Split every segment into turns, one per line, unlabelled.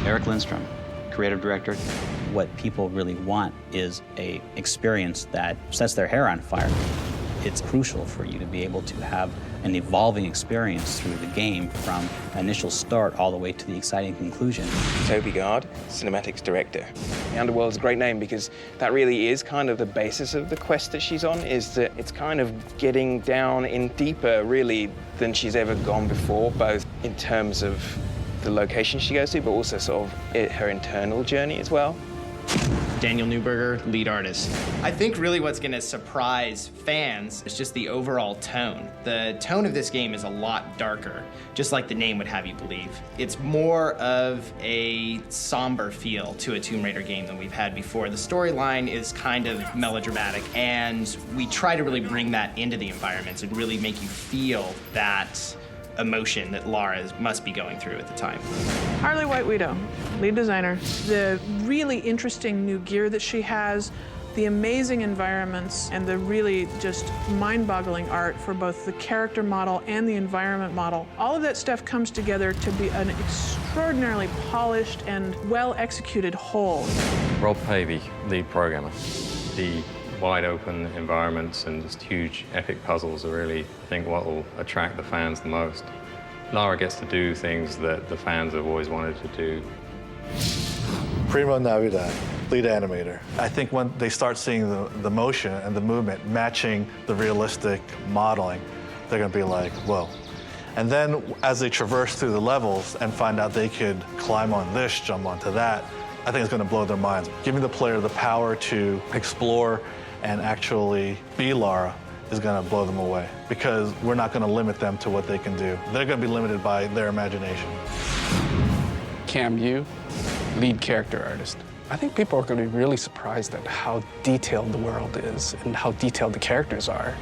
Eric Lindstrom, creative director. What people really want is an experience that sets their hair on fire. It's crucial for you to be able to have an evolving experience through the game from initial start all the way to the exciting conclusion.
Toby Gard, cinematics director. Underworld's a great name because that really is kind of the basis of the quest that she's on, is that it's kind of getting down in deeper, really, than she's ever gone before, both in terms of the location she goes to, but also sort of her internal journey as well.
Daniel Newberger, lead artist. I think really what's gonna surprise fans is just the overall tone. The tone of this game is a lot darker, just like the name would have you believe. It's more of a somber feel to a Tomb Raider game than we've had before. The storyline is kind of melodramatic, and we try to really bring that into the environments and really make you feel that emotion that Lara must be going through at the time.
Harley White Widow, lead designer. The really interesting new gear that she has, the amazing environments, and the really just mind-boggling art for both the character model and the environment model. All of that stuff comes together to be an extraordinarily polished and well-executed whole.
Rob Pavey, lead programmer. The wide open environments and just huge epic puzzles are really, I think, what will attract the fans the most. Lara gets to do things that the fans have always wanted to do.
Primo Navidad, lead animator. I think when they start seeing the motion and the movement matching the realistic modeling, they're gonna be like, whoa. And then as they traverse through the levels and find out they could climb on this, jump onto that, I think it's gonna blow their minds. Giving the player the power to explore and actually be Lara is gonna blow them away because we're not gonna limit them to what they can do. They're gonna be limited by their imagination.
Cam Yu, lead character artist. I think people are going to be really surprised at how detailed the world is and how detailed the characters are.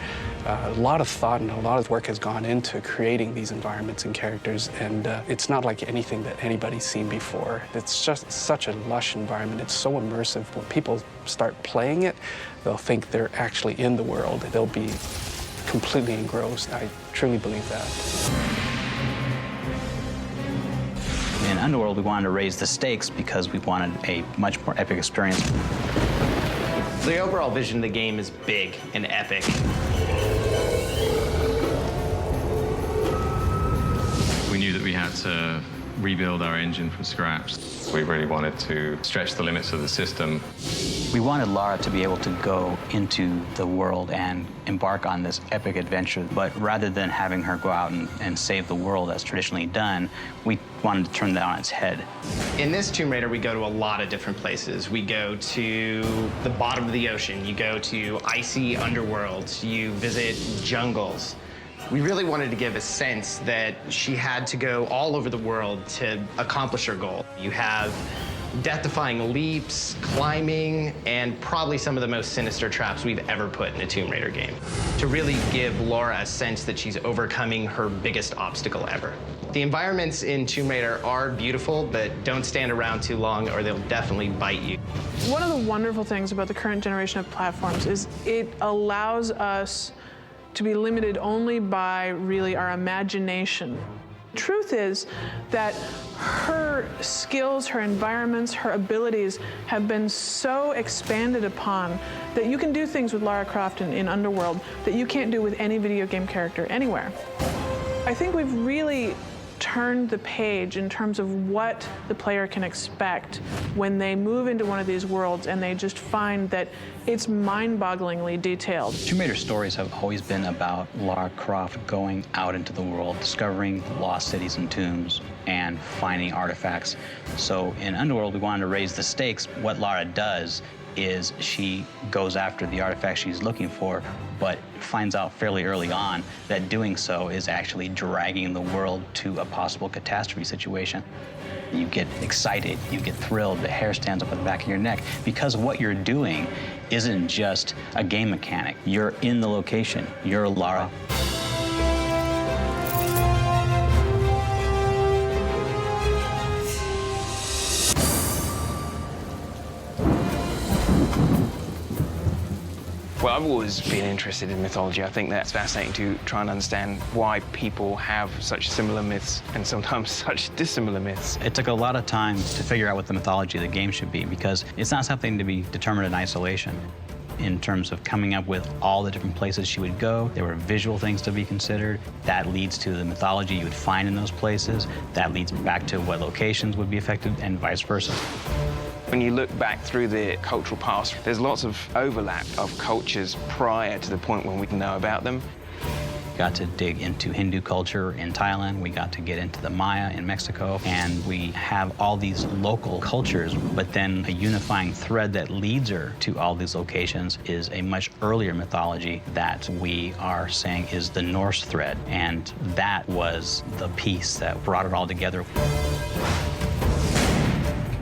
A lot of thought and a lot of work has gone into creating these environments and characters, and it's not like anything that anybody's seen before. It's just such a lush environment. It's so immersive. When people start playing it, they'll think they're actually in the world. They'll be completely engrossed. I truly believe that.
In Underworld, we wanted to raise the stakes because we wanted a much more epic experience.
The overall vision of the game is big and epic.
We knew that we had to rebuild our engine from scratch. We really wanted to stretch the limits of the system.
We wanted Lara to be able to go into the world and embark on this epic adventure, but rather than having her go out and save the world as traditionally done, we wanted to turn that on its head.
In this Tomb Raider, we go to a lot of different places. We go to the bottom of the ocean, you go to icy underworlds, you visit jungles. We really wanted to give a sense that she had to go all over the world to accomplish her goal. You have death-defying leaps, climbing, and probably some of the most sinister traps we've ever put in a Tomb Raider game, to really give Lara a sense that she's overcoming her biggest obstacle ever. The environments in Tomb Raider are beautiful, but don't stand around too long or they'll definitely bite you.
One of the wonderful things about the current generation of platforms is it allows us to be limited only by really our imagination. Truth is that her skills, her environments, her abilities have been so expanded upon that you can do things with Lara Croft in Underworld that you can't do with any video game character anywhere. I think we've really turned the page in terms of what the player can expect when they move into one of these worlds and they just find that it's mind-bogglingly detailed.
Tomb Raider stories have always been about Lara Croft going out into the world, discovering lost cities and tombs, and finding artifacts. So in Underworld, we wanted to raise the stakes. What Lara does is she goes after the artifact she's looking for, but finds out fairly early on that doing so is actually dragging the world to a possible catastrophe situation. You get excited, you get thrilled, the hair stands up on the back of your neck, because what you're doing isn't just a game mechanic. You're in the location, you're Lara.
Well, I've always been interested in mythology. I think that's fascinating to try and understand why people have such similar myths and sometimes such dissimilar myths.
It took a lot of time to figure out what the mythology of the game should be, because it's not something to be determined in isolation. In terms of coming up with all the different places she would go, there were visual things to be considered. That leads to the mythology you would find in those places. That leads back to what locations would be affected, and vice versa.
When you look back through the cultural past, there's lots of overlap of cultures prior to the point when we know about them.
Got to dig into Hindu culture in Thailand. We got to get into the Maya in Mexico. And we have all these local cultures, but then a unifying thread that leads her to all these locations is a much earlier mythology that we are saying is the Norse thread. And that was the piece that brought it all together.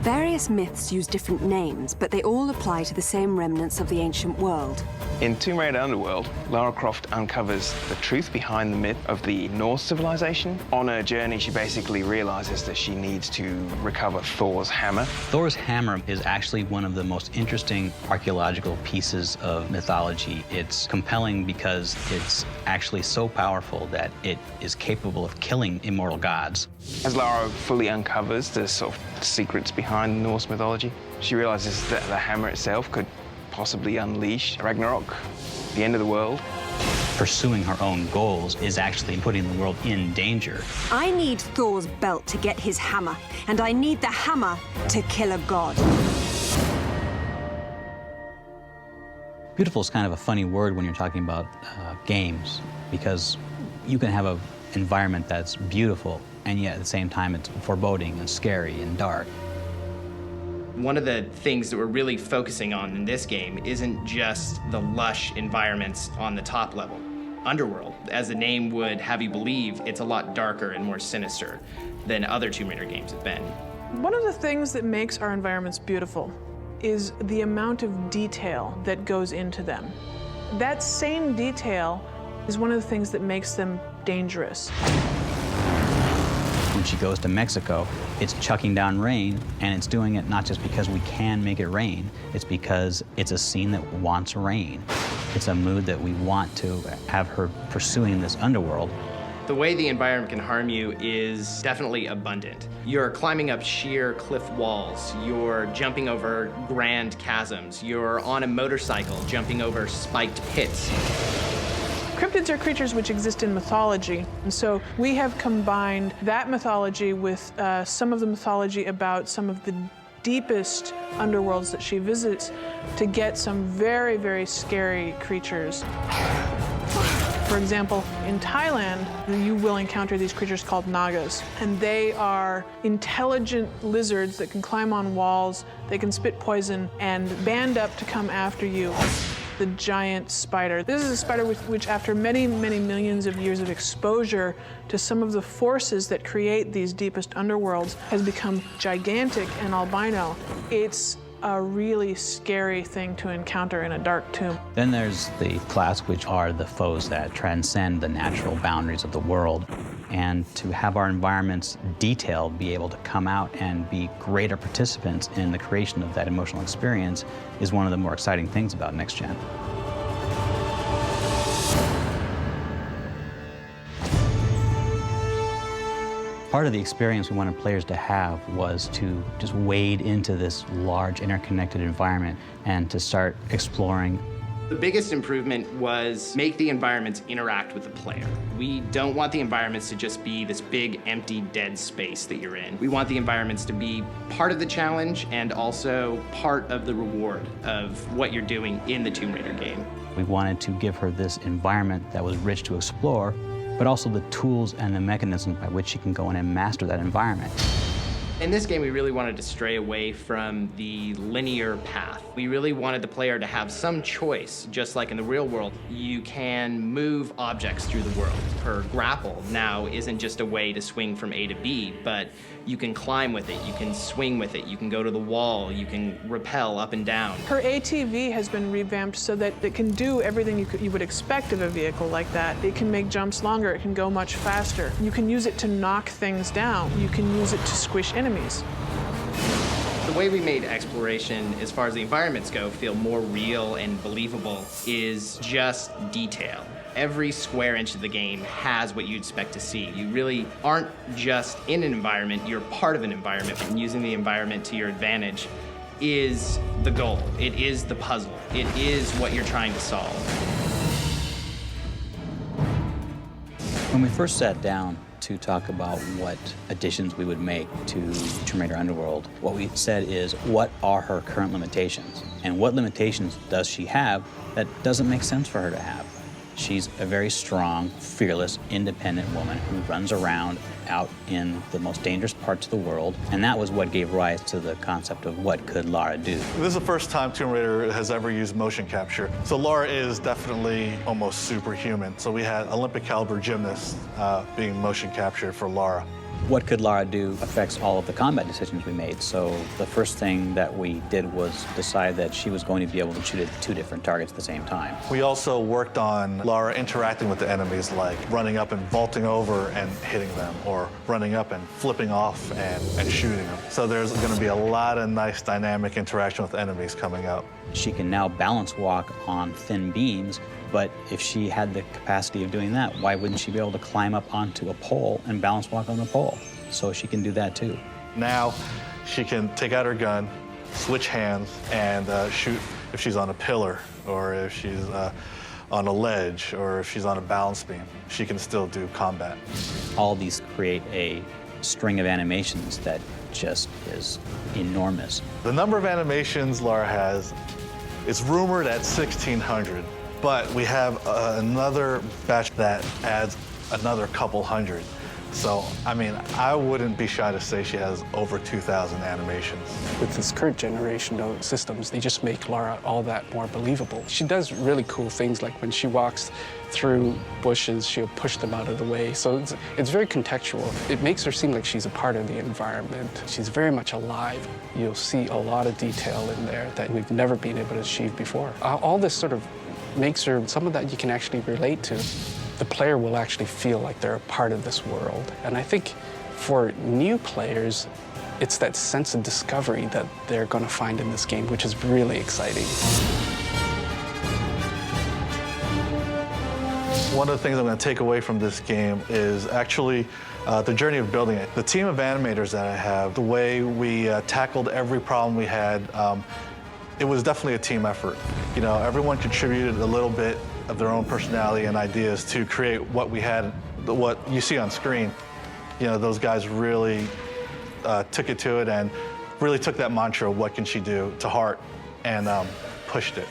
Various myths use different names, but they all apply to the same remnants of the ancient world.
In Tomb Raider Underworld, Lara Croft uncovers the truth behind the myth of the Norse civilization. On her journey, she basically realizes that she needs to recover Thor's hammer.
Thor's hammer is actually one of the most interesting archaeological pieces of mythology. It's compelling because it's actually so powerful that it is capable of killing immortal gods.
As Lara fully uncovers the sort of secrets behind Norse mythology, she realizes that the hammer itself could possibly unleash Ragnarok, the end of the world.
Pursuing her own goals is actually putting the world in danger.
I need Thor's belt to get his hammer, and I need the hammer to kill a god.
Beautiful is kind of a funny word when you're talking about games, because you can have an environment that's beautiful, and yet at the same time it's foreboding and scary and dark.
One of the things that we're really focusing on in this game isn't just the lush environments on the top level. Underworld, as the name would have you believe, it's a lot darker and more sinister than other Tomb Raider games have been.
One of the things that makes our environments beautiful is the amount of detail that goes into them. That same detail is one of the things that makes them dangerous.
When she goes to Mexico, it's chucking down rain, and it's doing it not just because we can make it rain, it's because it's a scene that wants rain. It's a mood that we want to have her pursuing this underworld.
The way the environment can harm you is definitely abundant. You're climbing up sheer cliff walls, you're jumping over grand chasms, you're on a motorcycle jumping over spiked pits.
Cryptids are creatures which exist in mythology, and so we have combined that mythology with some of the mythology about some of the deepest underworlds that she visits to get some very, very scary creatures. For example, in Thailand, you will encounter these creatures called nagas, and they are intelligent lizards that can climb on walls, they can spit poison, and band up to come after you. The giant spider. This is a spider which, after many, many millions of years of exposure to some of the forces that create these deepest underworlds, has become gigantic and albino. It's a really scary thing to encounter in a dark tomb.
Then there's the class, which are the foes that transcend the natural boundaries of the world. And to have our environments detailed, be able to come out and be greater participants in the creation of that emotional experience is one of the more exciting things about Next Gen. Part of the experience we wanted players to have was to just wade into this large interconnected environment and to start exploring.
The biggest improvement was make the environments interact with the player. We don't want the environments to just be this big, empty, dead space that you're in. We want the environments to be part of the challenge and also part of the reward of what you're doing in the Tomb Raider game.
We wanted to give her this environment that was rich to explore, but also the tools and the mechanisms by which she can go in and master that environment.
In this game, we really wanted to stray away from the linear path. We really wanted the player to have some choice, just like in the real world. You can move objects through the world. Her grapple now isn't just a way to swing from A to B, but you can climb with it, you can swing with it, you can go to the wall, you can rappel up and down.
Her ATV has been revamped so that it can do everything you would expect of a vehicle like that. It can make jumps longer, it can go much faster. You can use it to knock things down. You can use it to squish enemies.
The way we made exploration, as far as the environments go, feel more real and believable is just detail. Every square inch of the game has what you'd expect to see. You really aren't just in an environment, you're part of an environment, and using the environment to your advantage is the goal. It is the puzzle. It is what you're trying to solve.
When we first sat down to talk about what additions we would make to Tomb Raider Underworld, what we said is, what are her current limitations? And what limitations does she have that doesn't make sense for her to have? She's a very strong, fearless, independent woman who runs around out in the most dangerous parts of the world, and that was what gave rise to the concept of what could Lara do.
This is the first time Tomb Raider has ever used motion capture. So Lara is definitely almost superhuman. So we had Olympic caliber gymnasts being motion captured for Lara.
What could Lara do affects all of the combat decisions we made. So the first thing that we did was decide that she was going to be able to shoot at 2 different targets at the same time.
We also worked on Lara interacting with the enemies, like running up and vaulting over and hitting them, or running up and flipping off and shooting them. So there's going to be a lot of nice dynamic interaction with enemies coming up.
She can now balance walk on thin beams, but if she had the capacity of doing that, why wouldn't she be able to climb up onto a pole and balance walk on the pole? So she can do that too.
Now she can take out her gun, switch hands, and shoot if she's on a pillar, or if she's on a ledge, or if she's on a balance beam. She can still do combat.
All these create a string of animations that just is enormous.
The number of animations Lara has is rumored at 1,600, but we have another batch that adds another couple hundred. So, I mean, I wouldn't be shy to say she has over 2,000 animations.
With this current generation of systems, they just make Lara all that more believable. She does really cool things, like when she walks through bushes, she'll push them out of the way. So it's very contextual. It makes her seem like she's a part of the environment. She's very much alive. You'll see a lot of detail in there that we've never been able to achieve before. All this sort of makes her someone that you can actually relate to. The player will actually feel like they're a part of this world. And I think for new players, it's that sense of discovery that they're going to find in this game, which is really exciting.
One of the things I'm going to take away from this game is actually the journey of building it. The team of animators that I have, the way we tackled every problem we had, it was definitely a team effort. You know, everyone contributed a little bit of their own personality and ideas to create what we had, what you see on screen. You know, those guys really took it to it and really took that mantra, what can she do, to heart, and pushed it.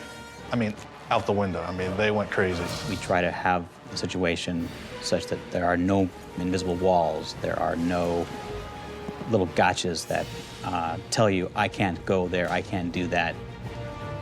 I mean, out the window. I mean, they went crazy.
We try to have the situation such that there are no invisible walls, there are no little gotchas that tell you, I can't go there, I can't do that.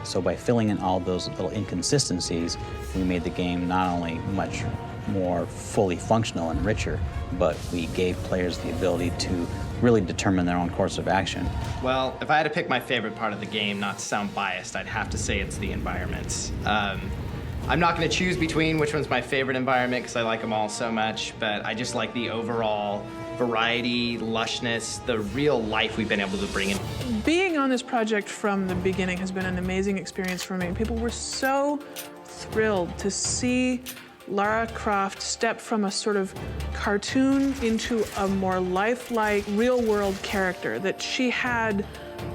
So by filling in all those little inconsistencies, we made the game not only much more fully functional and richer, but we gave players the ability to really determine their own course of action.
Well, if I had to pick my favorite part of the game, not to sound biased, I'd have to say it's the environments. I'm not going to choose between which one's my favorite environment because I like them all so much, but I just like the overall variety, lushness, the real life we've been able to bring in.
Being on this project from the beginning has been an amazing experience for me. People were so thrilled to see Lara Croft step from a sort of cartoon into a more lifelike, real-world character, that she had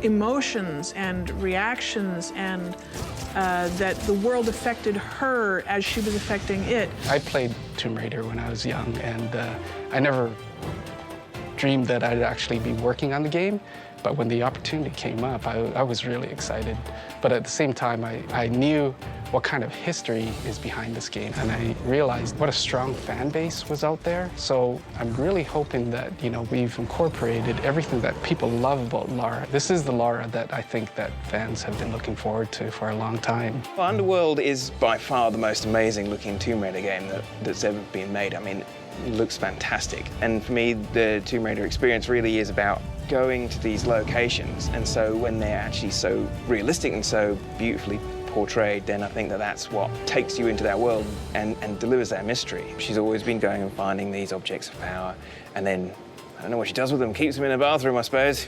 emotions and reactions, and that the world affected her as she was affecting it.
I played Tomb Raider when I was young, and I never dreamed that I'd actually be working on the game. But when the opportunity came up, I was really excited. But at the same time, I knew what kind of history is behind this game, and I realized what a strong fan base was out there. So I'm really hoping that, you know, we've incorporated everything that people love about Lara. This is the Lara that I think that fans have been looking forward to for a long time.
Well, Underworld is by far the most amazing looking Tomb Raider game that's ever been made. I mean, it looks fantastic. And for me, the Tomb Raider experience really is about going to these locations, and so when they're actually so realistic and so beautifully portrayed, then I think that that's what takes you into that world and delivers that mystery. She's always been going and finding these objects of power, and then, I don't know what she does with them, keeps them in a bathroom, I suppose.